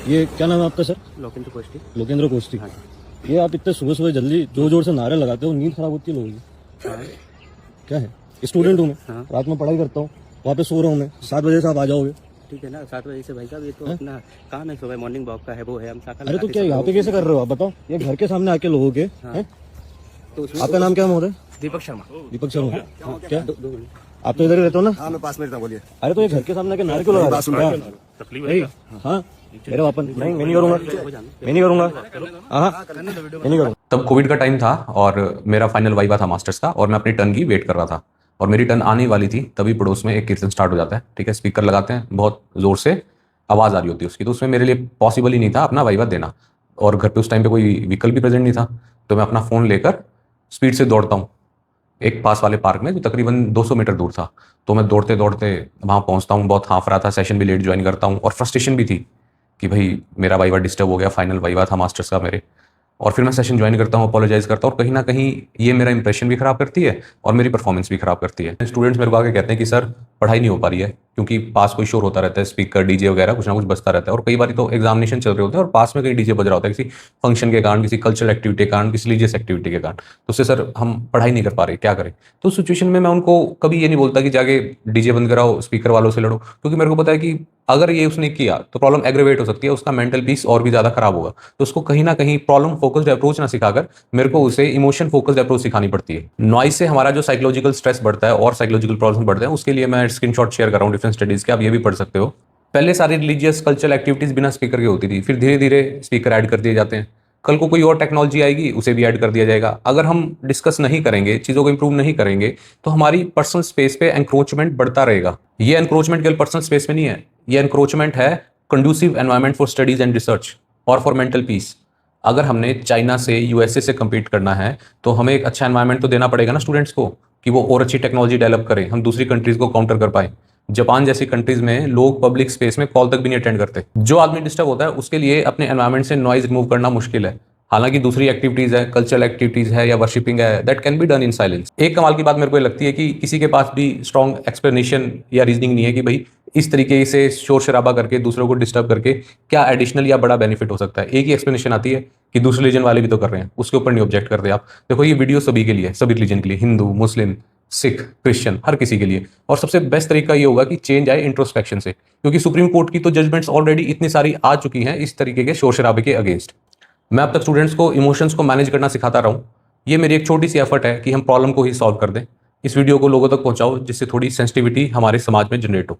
ये क्या नाम है आपका सर? लोकेंद्र कोष्टी। लोकेंद्र कोष्टी। हाँ जी। ये आप इतने सुबह सुबह जल्दी जोर जोर से नारे लगाते हो, नींद खराब होती है लोगों की? हाँ। क्या है? स्टूडेंट हूँ मैं, हाँ। रात में पढ़ाई करता हूँ, वहाँ पे सो रहा हूँ मैं, 7 बजे से आप आ जाओगे। ठीक है ना, 7 बजे से भाई साहब ये तो अपना काम है, सुबह मॉर्निंग वॉक का है, वो है, हम शाखा अरे तो लगाते क्या हैं यहाँ पे सुबह। कैसे कर रहे हो आप बताओ? ये घर के सामने आके लोगों के हाँ। हैं? तो उसमें आपका नाम क्या है महोदय? दीपक शर्मा। दीपक शर्मा। क्या दो मिनट। आप तो इधर ही रहते हो ना? हाँ मैं पास में रहता हूँ, बोलिए। अरे तो ये घर के सामने आके नारे क्यों लगा रहे हो? क्या? हाँ मेरे वापन नहीं, मैं नहीं करूँगा, मैं नहीं करूँगा। हाँ मैं नहीं करूँगा। तब कोविड का टाइम था और मेरा फाइनल वाइवा था मास्टर्स का, और मैं अपनी टर्न की वेट कर रहा था और मेरी टर्न आने वाली थी। तभी पड़ोस में एक कीर्तन स्टार्ट हो जाता है, ठीक है, स्पीकर लगाते हैं, बहुत ज़ोर से आवाज़ आ रही होती है उसकी। तो उसमें मेरे लिए पॉसिबल ही नहीं था अपना वाइवा देना, और घर पे उस टाइम पे कोई व्हीकल भी प्रेजेंट नहीं था। तो मैं अपना फ़ोन लेकर स्पीड से दौड़ता हूँ एक पास वाले पार्क में, जो तकरीबन 200 मीटर दूर था। तो मैं दौड़ते दौड़ते वहाँ पहुँचता हूँ, बहुत हाँफ रहा था, सेशन भी लेट ज्वाइन करता हूँ, और फ्रस्ट्रेशन भी थी कि भाई मेरा वाइवा डिस्टर्ब हो गया, फाइनल वाइवा था मास्टर्स का मेरे। और फिर मैं सेशन ज्वाइन करता हूँ, अपोलोजाइज करता हूँ, और कहीं ना कहीं ये मेरा इंप्रेशन भी खराब करती है और मेरी परफॉर्मेंस भी खराब करती है। स्टूडेंट्स मेरे को आके कहते हैं कि सर पढ़ाई नहीं हो पा रही है, क्योंकि पास कोई शोर होता रहता है, स्पीकर डीजे वगैरह कुछ ना कुछ बजता रहता है, और कई बार तो एग्जामिनेशन चल रहे होते हैं और पास में कहीं डीजे बज रहा होता है, किसी फंक्शन के कारण, किसी कल्चरल एक्टिविटी के कारण, किसी रिलीजियस एक्टिविटी के कारण। तो उससे सर हम पढ़ाई नहीं कर पा रहे, क्या करें? तो उस सिचुएशन में मैं उनको कभी ये नहीं बोलता कि जाके डीजे बंद कराओ, स्पीकर वालों से लड़ो, क्योंकि मेरे को पता है कि अगर ये उसने किया तो प्रॉब्लम एग्रेवेट हो सकती है, उसका मेंटल पीस और भी ज्यादा खराब होगा। तो उसको कहीं ना कहीं प्रॉब्लम फोकस्ड अप्रोच ना सिखाकर मेरे को उसे इमोशन फोकस्ड अप्रोच सिखानी पड़ती है। नॉइज से हमारा जो साइकोलॉजिकल स्ट्रेस बढ़ता है और साइकोलॉजिकल प्रॉब्लम बढ़ते हैं, उसके लिए मैं स्क्रीनशॉट शेयर कर रहा हूँ डिफरेंट स्टडीज के, आप ये भी पढ़ सकते हो। पहले सारी रिलीजियस कल्चरल एक्टिविटीज बिना स्पीकर की होती थी, फिर धीरे धीरे स्पीकर ऐड कर दिए जाते हैं। कल को कोई और टेक्नोलॉजी आएगी, उसे भी ऐड कर दिया जाएगा। अगर हम डिस्कस नहीं करेंगे, चीज़ों को इंप्रूव नहीं करेंगे, तो हमारी पर्सनल स्पेस पे एंक्रोचमेंट बढ़ता रहेगा। ये एंक्रोचमेंट केवल पर्सनल स्पेस में नहीं है, ये एंक्रोचमेंट है conducive environment for studies and research और फॉर मेंटल पीस। अगर हमने चाइना से, यूएसए से compete करना है, तो हमें एक अच्छा एनवायरनमेंट तो देना पड़ेगा ना स्टूडेंट्स को, कि वो और अच्छी टेक्नोलॉजी डेवलप करें, हम दूसरी कंट्रीज को काउंटर कर पाए। जापान जैसी कंट्रीज में लोग पब्लिक स्पेस में कॉल तक भी नहीं अटेंड करते। जो आदमी डिस्टर्ब होता है उसके लिए अपने एनवायरनमेंट से नॉइज रिमूव करना मुश्किल है। हालांकि दूसरी एक्टिविटीज है, कल्चरल एक्टिविटीज है या वर्शिपिंग है, that can be done in silence. एक कमाल की बात मेरे को ये लगती है कि किसी के पास भी स्ट्रॉन्ग एक्सप्लेनेशन या रीजनिंग नहीं है कि भाई इस तरीके से शोर शराबा करके दूसरों को डिस्टर्ब करके क्या एडिशनल या बड़ा बेनिफिट हो सकता है। एक ही एक्सप्लेनेशन आती है कि दूसरे रिलीजन वाले भी तो कर रहे हैं, उसके ऊपर नहीं ऑब्जेक्ट करते आप। देखो ये वीडियो सभी के लिए, सभी रिलीजन के लिए, हिंदू, मुस्लिम, सिख, क्रिश्चियन, हर किसी के लिए। और सबसे बेस्ट तरीका ये होगा कि चेंज आए इंट्रोस्पेक्शन से, क्योंकि सुप्रीम कोर्ट की तो जजमेंट्स ऑलरेडी इतनी सारी आ चुकी हैं इस तरीके के शोर शराबे के अगेंस्ट। मैं अब तक स्टूडेंट्स को इमोशंस को मैनेज करना सिखाता रहा हूँ। ये मेरी एक छोटी सी एफर्ट है कि हम प्रॉब्लम को ही सॉल्व कर दें। इस वीडियो को लोगों तक पहुंचाओ, जिससे थोड़ी सेंसिटिविटी हमारे समाज में जनरेट हो।